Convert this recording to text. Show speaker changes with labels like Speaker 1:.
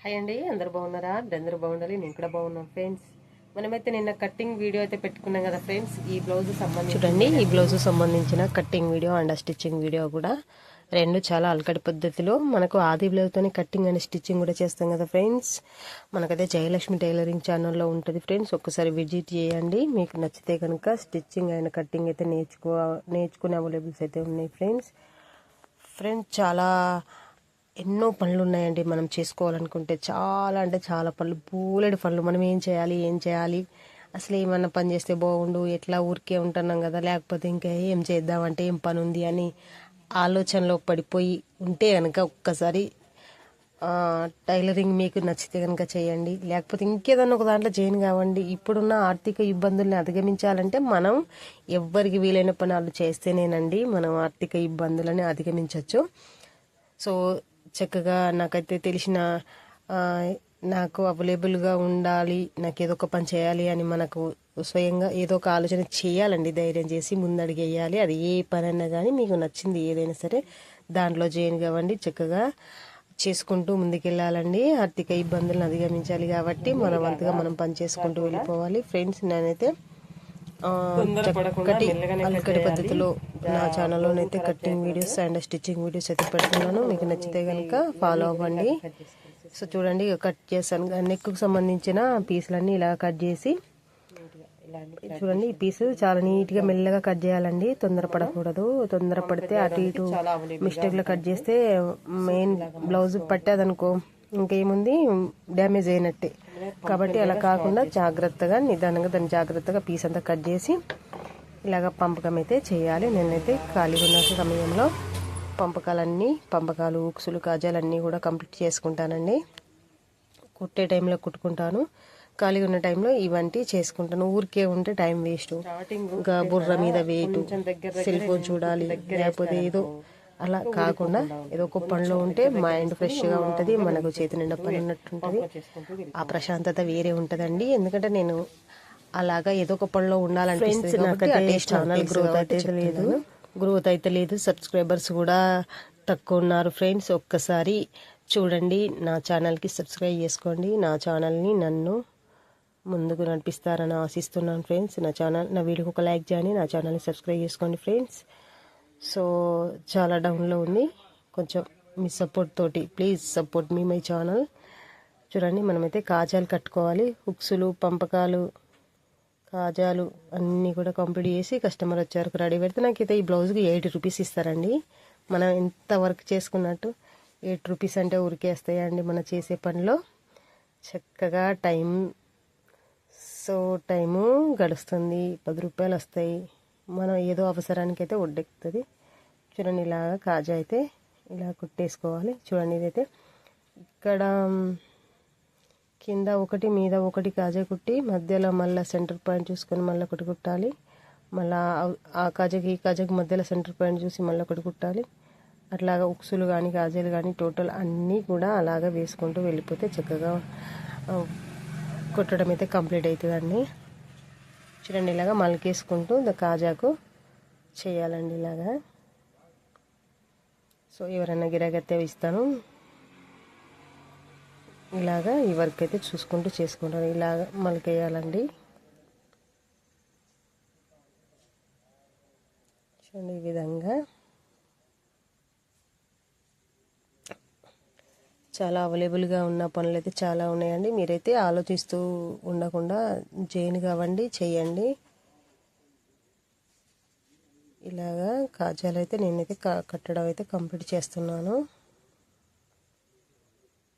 Speaker 1: Hi అండి, అందరు బాగున్నారా? అందరూ బాగుండాలి, నేను కూడా బాగున్నాను ఫ్రెండ్స్. మనమైతే నిన్న కట్టింగ్ వీడియో అయితే పెట్టుకున్నాం కదా ఫ్రెండ్స్. ఈ బ్లౌజ్ సంబంధించి చూడండి, ఈ బ్లౌజ్ సంబంధించిన cutting video and stitching video కూడా రెండు చాలా అలకటి పద్ధతిలో మనకు ఆది బ్లౌజ్తోనే కట్టింగ్ అండ్ స్టిచ్చింగ్ కూడా చేస్తాం కదా ఫ్రెండ్స్. మనకైతే జయలక్ష్మి టైలరింగ్ ఛానల్లో ఉంటుంది ఫ్రెండ్స్. ఒక్కసారి విజిట్ చేయండి, మీకు నచ్చితే కనుక స్టిచ్చింగ్ అండ్ కట్టింగ్ అయితే నేర్చుకునే అవైలబుల్స్ అయితే ఉన్నాయి ఫ్రెండ్స్. చాలా ఎన్నో పనులు ఉన్నాయండి మనం చేసుకోవాలనుకుంటే. చాలా అంటే చాలా పనులు, బోలెడు పనులు. మనం ఏం చేయాలి అసలు ఏమన్నా పని చేస్తే బాగుండు, ఎట్లా ఊరికే ఉంటున్నాం కదా, లేకపోతే ఇంకా ఏం చేద్దామంటే ఏం పని ఉంది అని ఆలోచనలో పడిపోయి ఉంటే కనుక ఒక్కసారి టైలరింగ్ మీకు నచ్చితే కనుక చేయండి. లేకపోతే ఇంకేదన్నా ఒక దాంట్లో చేయను కావండి. ఇప్పుడున్న ఆర్థిక ఇబ్బందుల్ని అధిగమించాలంటే మనం ఎవ్వరికి వీలైన పనులు చేస్తేనేనండి మనం ఆర్థిక ఇబ్బందులని అధిగమించవచ్చు. సో చక్కగా నాకైతే తెలిసిన నాకు అవైలబుల్గా ఉండాలి, నాకు ఏదో ఒక పని చేయాలి అని మనకు స్వయంగా ఏదో ఒక ఆలోచన చేయాలండి. ధైర్యం చేసి ముందడుగు వేయాలి. అది ఏ పని అయినా కానీ మీకు నచ్చింది ఏదైనా సరే దాంట్లో చేయను కావండి, చక్కగా చేసుకుంటూ ముందుకెళ్ళాలండి. ఆర్థిక ఇబ్బందులను అధిగమించాలి కాబట్టి మన వంతుగా మనం పని చేసుకుంటూ వెళ్ళిపోవాలి ఫ్రెండ్స్. నేనైతే చక్కటి అలకటి పద్ధతిలో నా ఛానల్లోనైతే cutting videos and stitching videos అయితే పెడుతున్నాను. మీకు నచ్చితే కనుక ఫాలో అవ్వండి. సో చూడండి, కట్ చేశాను. నెక్కు సంబంధించిన పీసులన్నీ ఇలా కట్ చేసి చూడండి. ఈ పీసు చాలా నీట్గా మెల్లగా కట్ చేయాలండి, తొందరపడకూడదు. తొందరపడితే అటు ఇటు మిస్టేక్లో కట్ చేస్తే మెయిన్ బ్లౌజ్ పట్టేదనుకో ఇంకేముంది, డ్యామేజ్ అయినట్టే. కాబట్టి అలా కాకుండా జాగ్రత్తగా నిదానంగా దాన్ని జాగ్రత్తగా పీస్ అంతా కట్ చేసి ఇలాగ పంపకం అయితే చేయాలి. నేనైతే ఖాళీగా ఉన్న సమయంలో పంపకాలు, ఉక్సులు, కాజాలన్నీ కూడా కంప్లీట్ చేసుకుంటానండి. కుట్టే టైంలో కుట్టుకుంటాను, ఖాళీగా ఉన్న టైంలో ఇవంటి చేసుకుంటాను. ఊరికే ఉంటే టైం వేస్ట్. ఇంకా బుర్ర మీద వెయిట్, సెల్ ఫోన్ చూడాలి, లేకపోతే ఏదో అలా కాకుండా ఏదో ఒక పనిలో ఉంటే మైండ్ ఫ్రెష్గా ఉంటుంది, మనకు చేతి నిండా పని ఉన్నట్టుంటుంది. ఆ ప్రశాంతత వేరే ఉంటుందండి. ఎందుకంటే నేను అలాగా ఏదో ఒక పనిలో ఉండాలనిపిస్తుంది. ఛానల్ గ్రోత్ అయితే లేదు, సబ్స్క్రైబర్స్ కూడా తక్కువ ఉన్నారు ఫ్రెండ్స్. ఒక్కసారి చూడండి, నా ఛానల్కి సబ్స్క్రైబ్ చేసుకోండి. నా ఛానల్ని నన్ను ముందుకు నడిపిస్తారని ఆశిస్తున్నాను ఫ్రెండ్స్. నా వీడియోకి ఒక లైక్ చేయండి, నా ఛానల్ని సబ్స్క్రైబ్ చేసుకోండి ఫ్రెండ్స్. సో చాలా డౌన్లో ఉంది, కొంచెం మీ సపోర్ట్ తోటి please support me my channel. చూడండి, మనమైతే కాజాలు కట్టుకోవాలి. హుక్సులు, పంపకాలు, కాజాలు అన్నీ కూడా కంప్లీట్ చేసి కస్టమర్ వచ్చారు రెడీ పెడితే నాకైతే ఈ బ్లౌజ్కి 80 రూపీస్ ఇస్తారండి. మనం ఎంత వర్క్ చేసుకున్నట్టు 8 రూపీస్ అంటే ఉరికేస్తాయండి మన చేసే పనిలో. చక్కగా టైము గడుస్తుంది, 10 రూపాయలు వస్తాయి. మనం ఏదో అవసరానికి అయితే ఒడ్డెక్కుతుంది. చూడండి, ఇలాగా కాజా అయితే ఇలా కుట్టేసుకోవాలి. చూడండి, ఇదైతే ఇక్కడ కింద ఒకటి మీద ఒకటి కాజా కుట్టి మధ్యలో మళ్ళీ సెంటర్ పాయింట్ చూసుకొని మళ్ళీ ఒకటి కుట్టాలి. మళ్ళీ ఆ కాజాకి ఈ కాజాకి మధ్యలో సెంటర్ పాయింట్ చూసి మళ్ళీ ఒకటి కుట్టాలి. అట్లాగా ఉక్సులు కానీ కాజాలు కానీ టోటల్ అన్నీ కూడా అలాగా వేసుకుంటూ వెళ్ళిపోతే చక్కగా కుట్టడం అయితే కంప్లీట్ అవుతుందండి. చూడండి, ఇలాగా మలికేసుకుంటూ కాజాకు చేయాలండి ఇలాగా. సో ఎవరైనా గిరాకైతే ఇస్తాను. ఇలాగా ఈ వర్క్ అయితే చూసుకుంటూ చేసుకుంటాను. ఇలాగ మలికేయాలండి. చూడండి, ఈ విధంగా చాలా అవైలబుల్గా ఉన్న పనులు అయితే చాలా ఉన్నాయండి. మీరైతే ఆలోచిస్తూ ఉండకుండా చేయను కావండి, చేయండి. ఇలాగా కాజాలు అయితే నేనైతే కట్టడం అయితే కంప్లీట్ చేస్తున్నాను.